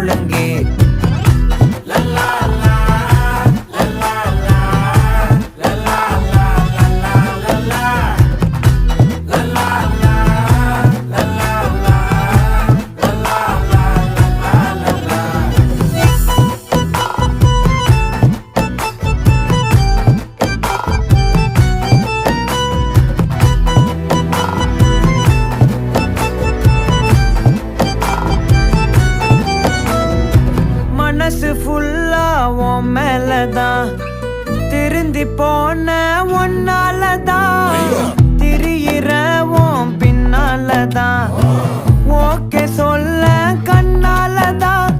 ஒழுங்கே. மனசு ஃபுல்லா உன் மேலதான், திருந்தி போன ஒன்னாலதான், திரியிற உன் பின்னாலதான், ஓகே சொல்ல கண்ணாலதான்,